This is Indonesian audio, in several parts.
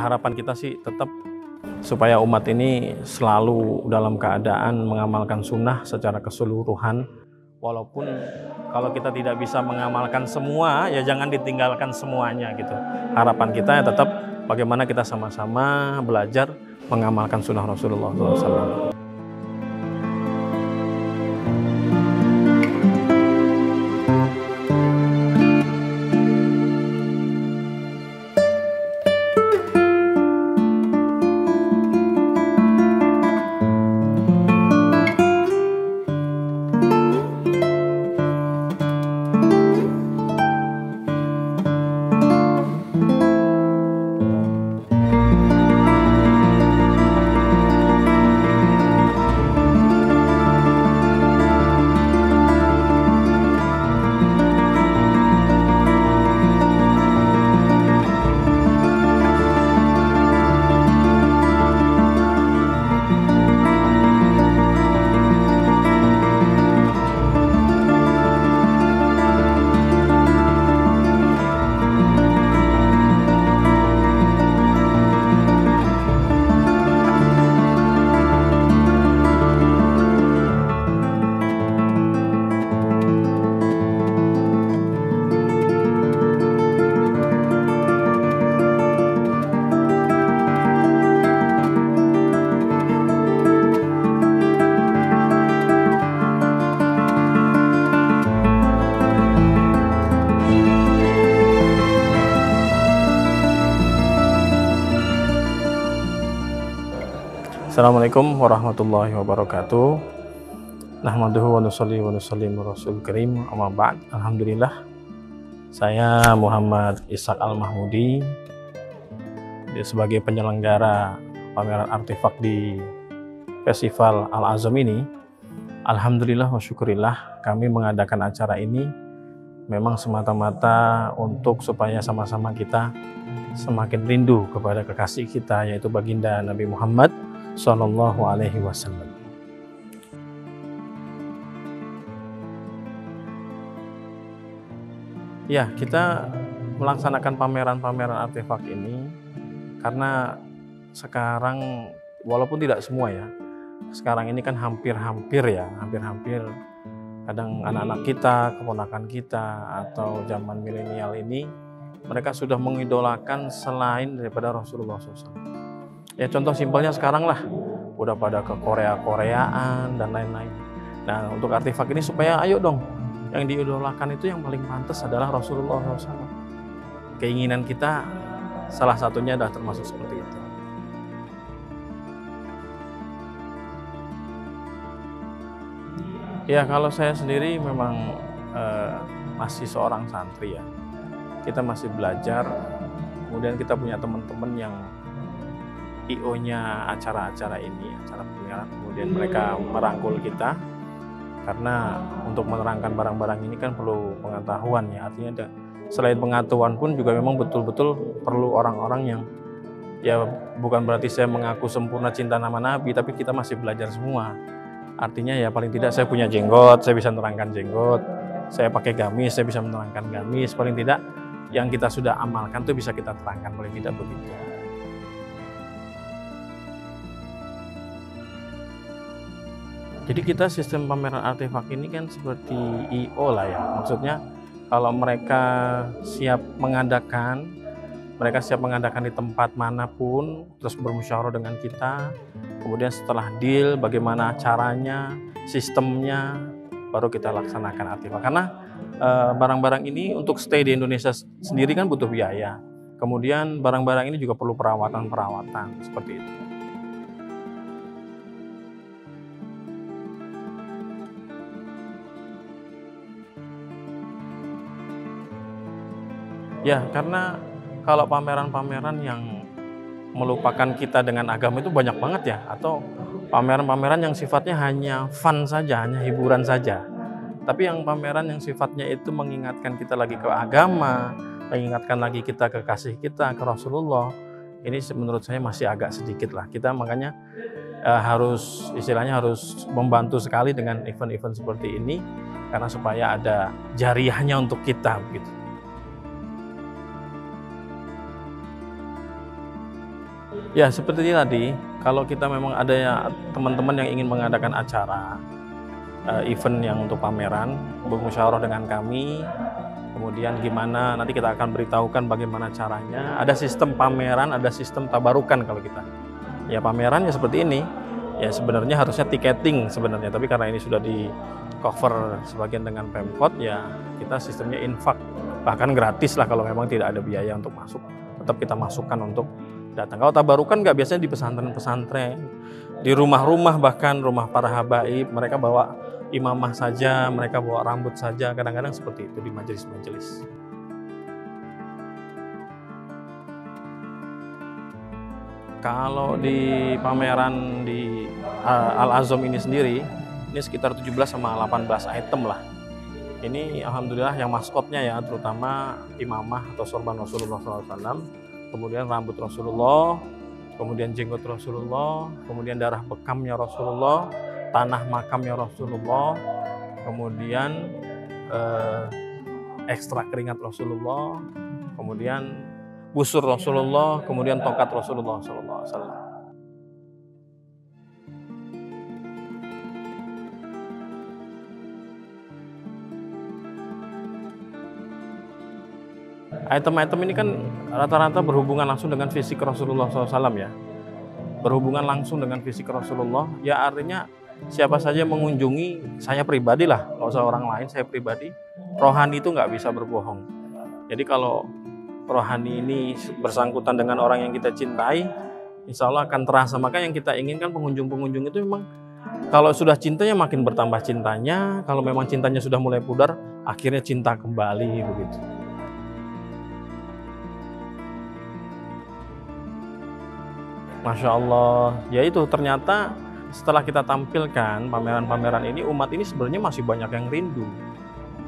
harapan kita sih tetap supaya umat ini selalu dalam keadaan mengamalkan sunnah secara keseluruhan. Walaupun kalau kita tidak bisa mengamalkan semua, ya jangan ditinggalkan semuanya gitu. Harapan kita ya tetap bagaimana kita sama-sama belajar mengamalkan sunnah Rasulullah SAW. Assalamualaikum warahmatullahi wabarakatuh. Nahmaduhu wa nusalli wa nusallim Rasul Karim, amma ba'd. Alhamdulillah, saya Muhammad Ishaq Al-Mahmudi sebagai penyelenggara pameran artefak di Festival Al-Azam ini. Alhamdulillah wa syukurillah, kami mengadakan acara ini memang semata-mata untuk supaya sama-sama kita semakin rindu kepada kekasih kita, yaitu baginda Nabi Muhammad Sallallahu Alaihi Wasallam. Ya, kita melaksanakan pameran-pameran artefak ini karena sekarang, walaupun tidak semua ya, sekarang ini kan hampir-hampir kadang anak-anak kita, keponakan kita, atau zaman milenial ini, mereka sudah mengidolakan selain daripada Rasulullah SAW. Ya contoh simpelnya sekarang lah, udah pada ke Korea-Koreaan dan lain-lain. Nah untuk artefak ini supaya ayo dong, yang diidolakan itu yang paling pantas adalah Rasulullah SAW. Keinginan kita salah satunya adalah termasuk seperti itu. Ya kalau saya sendiri memang masih seorang santri ya. Kita masih belajar, kemudian kita punya teman-teman yang IO-nya acara-acara ini, acara pameran, kemudian mereka merangkul kita karena untuk menerangkan barang-barang ini kan perlu pengetahuan ya, artinya selain pengetahuan pun juga memang betul-betul perlu orang-orang yang ya bukan berarti saya mengaku sempurna cinta nama Nabi, tapi kita masih belajar semua. Artinya ya paling tidak saya punya jenggot, saya bisa menerangkan jenggot, saya pakai gamis, saya bisa menerangkan gamis, paling tidak yang kita sudah amalkan itu bisa kita terangkan, paling tidak begitu. Jadi kita sistem pameran artefak ini kan seperti IO lah ya, maksudnya kalau mereka siap mengadakan di tempat manapun, terus bermusyawarah dengan kita, kemudian setelah deal bagaimana caranya, sistemnya, baru kita laksanakan artefak. Karena barang-barang ini untuk stay di Indonesia sendiri kan butuh biaya, kemudian barang-barang ini juga perlu perawatan seperti itu. Ya, karena kalau pameran-pameran yang melupakan kita dengan agama itu banyak banget ya, atau pameran-pameran yang sifatnya hanya fun saja, hanya hiburan saja. Tapi yang pameran yang sifatnya itu mengingatkan kita lagi ke agama, mengingatkan lagi kita ke kasih kita, ke Rasulullah, ini menurut saya masih agak sedikit lah. Kita makanya harus membantu sekali dengan event-event seperti ini, karena supaya ada jariahnya untuk kita begitu. Ya, seperti tadi, kalau kita memang ada ya teman-teman yang ingin mengadakan acara, event yang untuk pameran, bermusyawarah dengan kami, kemudian gimana, nanti kita akan beritahukan bagaimana caranya. Ada sistem pameran, ada sistem tabarukan kalau kita. Ya pameran ya seperti ini, ya sebenarnya harusnya tiketing sebenarnya, tapi karena ini sudah di cover sebagian dengan Pemkot, ya kita sistemnya infak, bahkan gratis lah kalau memang tidak ada biaya untuk masuk, tetap kita masukkan untuk datang. Kalau tabarukan nggak, biasanya di pesantren-pesantren, di rumah-rumah, bahkan rumah para habaib, mereka bawa imamah saja, mereka bawa rambut saja, kadang-kadang seperti itu di majelis-majelis. Kalau di pameran di Al-Azom ini sendiri, ini sekitar 17 sama 18 item lah. Ini alhamdulillah yang maskotnya ya, terutama imamah atau sorban Rasulullah SAW, kemudian rambut Rasulullah, kemudian jenggot Rasulullah, kemudian darah bekamnya Rasulullah, tanah makamnya Rasulullah, kemudian ekstrak keringat Rasulullah, kemudian busur Rasulullah, kemudian tongkat Rasulullah SAW. Item-item ini kan rata-rata berhubungan langsung dengan fisik Rasulullah SAW ya. Berhubungan langsung dengan fisik Rasulullah, ya artinya siapa saja mengunjungi, saya pribadi lah, nggak usah orang lain, saya pribadi, rohani itu nggak bisa berbohong. Jadi kalau rohani ini bersangkutan dengan orang yang kita cintai, insya Allah akan terasa. Maka yang kita inginkan pengunjung-pengunjung itu memang kalau sudah cintanya makin bertambah cintanya, kalau memang cintanya sudah mulai pudar, akhirnya cinta kembali begitu. Masya Allah, ya itu ternyata setelah kita tampilkan pameran-pameran ini, umat ini sebenarnya masih banyak yang rindu.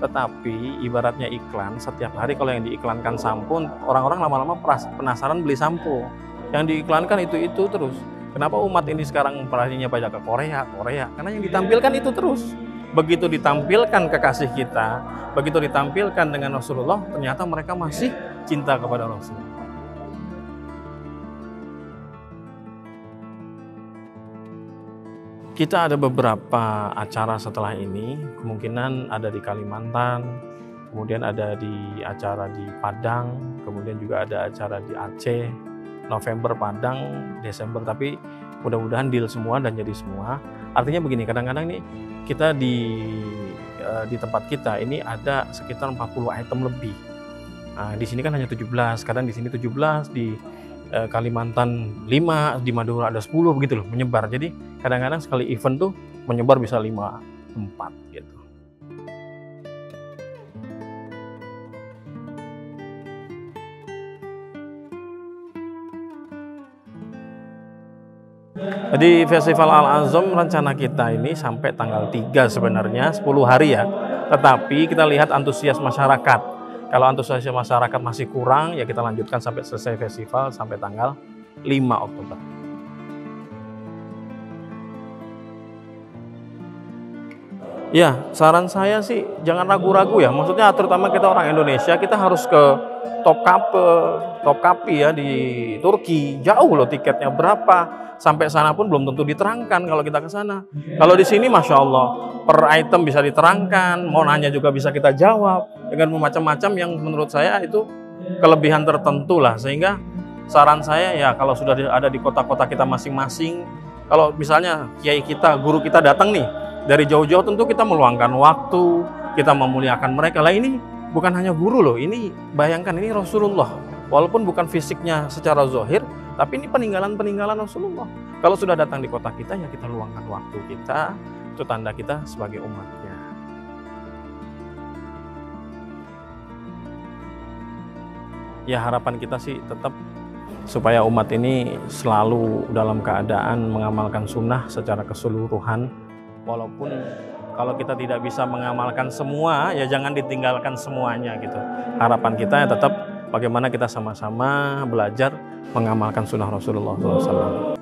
Tetapi ibaratnya iklan, setiap hari kalau yang diiklankan sampo, orang-orang lama-lama penasaran beli sampo. Yang diiklankan itu terus. Kenapa umat ini sekarang perhatiannya banyak ke Korea? Karena yang ditampilkan itu terus. Begitu ditampilkan kekasih kita, begitu ditampilkan dengan Rasulullah, ternyata mereka masih cinta kepada Rasulullah. Kita ada beberapa acara setelah ini, kemungkinan ada di Kalimantan, kemudian ada di acara di Padang, kemudian juga ada acara di Aceh, November Padang, Desember, tapi mudah-mudahan deal semua dan jadi semua. Artinya begini, kadang-kadang nih kita di tempat kita ini ada sekitar 40 item lebih. Nah, di sini kan hanya 17, kadang di sini 17, di Kalimantan 5, di Madura ada 10 begitu loh, menyebar. Jadi kadang-kadang sekali event tuh menyebar bisa 5 tempat gitu. Jadi Festival Al-Azom rencana kita ini sampai tanggal 3 sebenarnya, 10 hari ya. Tetapi kita lihat antusias masyarakat. Kalau antusias masyarakat masih kurang, ya kita lanjutkan sampai selesai festival sampai tanggal 5 Oktober. Ya, saran saya sih jangan ragu-ragu ya. Maksudnya terutama kita orang Indonesia, kita harus ke Topkapi ya di Turki. Jauh loh tiketnya, berapa? Sampai sana pun belum tentu diterangkan kalau kita ke sana. Kalau di sini Masya Allah, per item bisa diterangkan, mau nanya juga bisa kita jawab dengan macam-macam yang menurut saya itu kelebihan tertentu lah. Sehingga saran saya ya kalau sudah ada di kota-kota kita masing-masing, kalau misalnya kiai kita, guru kita datang nih dari jauh-jauh, tentu kita meluangkan waktu, kita memuliakan mereka. Lah ini bukan hanya guru loh, ini bayangkan ini Rasulullah. Walaupun bukan fisiknya secara zahir, tapi ini peninggalan-peninggalan Rasulullah. Kalau sudah datang di kota kita, ya kita luangkan waktu kita, itu tanda kita sebagai umatnya. Ya harapan kita sih tetap supaya umat ini selalu dalam keadaan mengamalkan sunnah secara keseluruhan. Walaupun kalau kita tidak bisa mengamalkan semua, ya jangan ditinggalkan semuanya gitu. Harapan kita ya tetap bagaimana kita sama-sama belajar mengamalkan sunnah Rasulullah SAW.